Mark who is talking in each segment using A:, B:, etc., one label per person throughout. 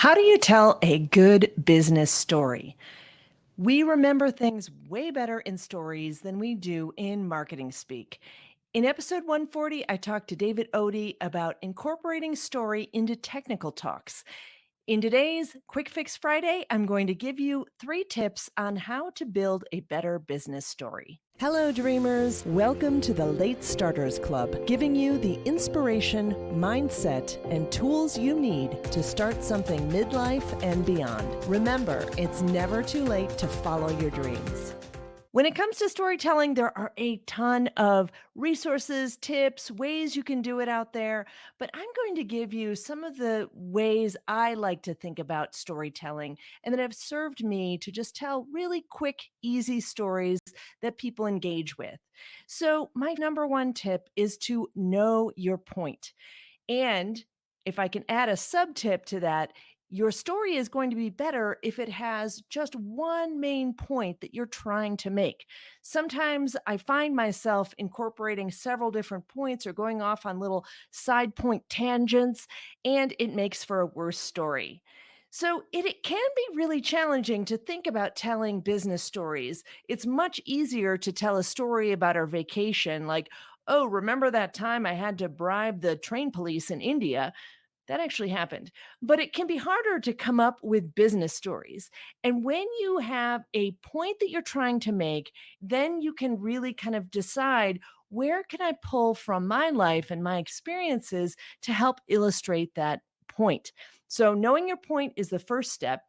A: How do you tell a good business story? We remember things way better in stories than we do in marketing speak. In episode 140, I talked to David Otey about incorporating story into technical talks. In today's Quick Fix Friday, I'm going to give you 3 tips on how to build a better business story. Hello, dreamers. Welcome to the Late Starters Club, giving you the inspiration, mindset, and tools you need to start something midlife and beyond. Remember, it's never too late to follow your dreams. When it comes to storytelling, there are a ton of resources, tips, ways you can do it out there, but I'm going to give you some of the ways I like to think about storytelling and that have served me to just tell really quick, easy stories that people engage with. So, my number one tip is to know your point. And if I can add a sub tip to that, your story is going to be better if it has just one main point that you're trying to make. Sometimes I find myself incorporating several different points or going off on little side point tangents, and it makes for a worse story. So it can be really challenging to think about telling business stories. It's much easier to tell a story about our vacation, like, oh, remember that time I had to bribe the train police in India? That actually happened. But it can be harder to come up with business stories. And when you have a point that you're trying to make, then you can really kind of decide where can I pull from my life and my experiences to help illustrate that point. So knowing your point is the first step.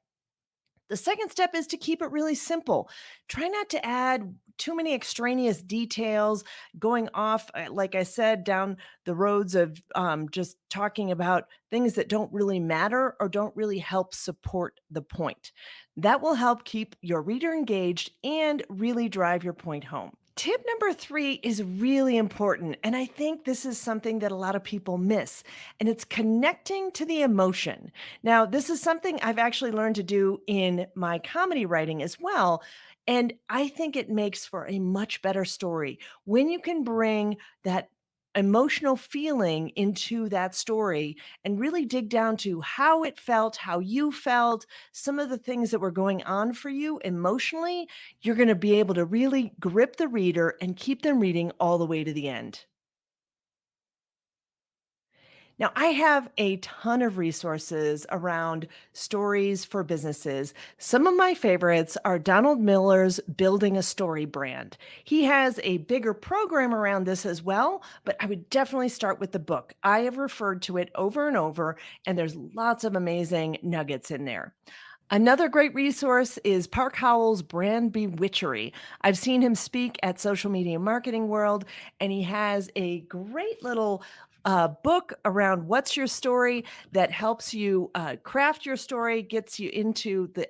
A: The second step is to keep it really simple. Try not to add too many extraneous details, going off, like I said, down the roads of just talking about things that don't really matter or don't really help support the point. That will help keep your reader engaged and really drive your point home. Tip number 3 is really important. And I think this is something that a lot of people miss, and it's connecting to the emotion. Now, this is something I've actually learned to do in my comedy writing as well. And I think it makes for a much better story when you can bring that emotional feeling into that story and really dig down to how it felt, how you felt, some of the things that were going on for you emotionally. You're going to be able to really grip the reader and keep them reading all the way to the end. Now, I have a ton of resources around stories for businesses. Some of my favorites are Donald Miller's Building a Story brand. He has a bigger program around this as well, but I would definitely start with the book. I have referred to it over and over, and there's lots of amazing nuggets in there. Another great resource is Park Howell's Brand Bewitchery. I've seen him speak at Social Media Marketing World, and he has a great little book around what's your story that helps you craft your story, gets you into the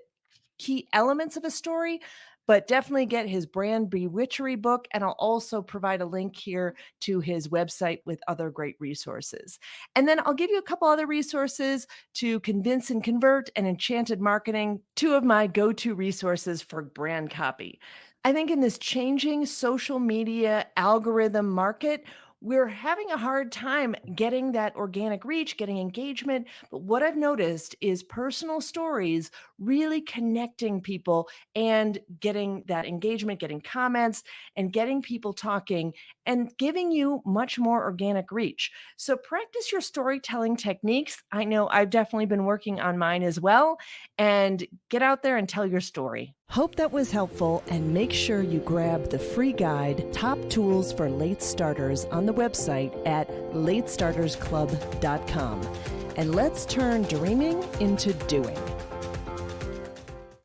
A: key elements of a story, but definitely get his Brand Bewitchery book. And I'll also provide a link here to his website with other great resources. And then I'll give you a couple other resources to Convince and Convert and Enchanted Marketing, 2 of my go-to resources for brand copy. I think in this changing social media algorithm market, we're having a hard time getting that organic reach, getting engagement. But what I've noticed is personal stories really connecting people and getting that engagement, getting comments, and getting people talking and giving you much more organic reach. So practice your storytelling techniques. I know I've definitely been working on mine as well. And get out there and tell your story. Hope that was helpful, and make sure you grab the free guide, Top Tools for Late Starters, on the website at latestartersclub.com. And let's turn dreaming into doing.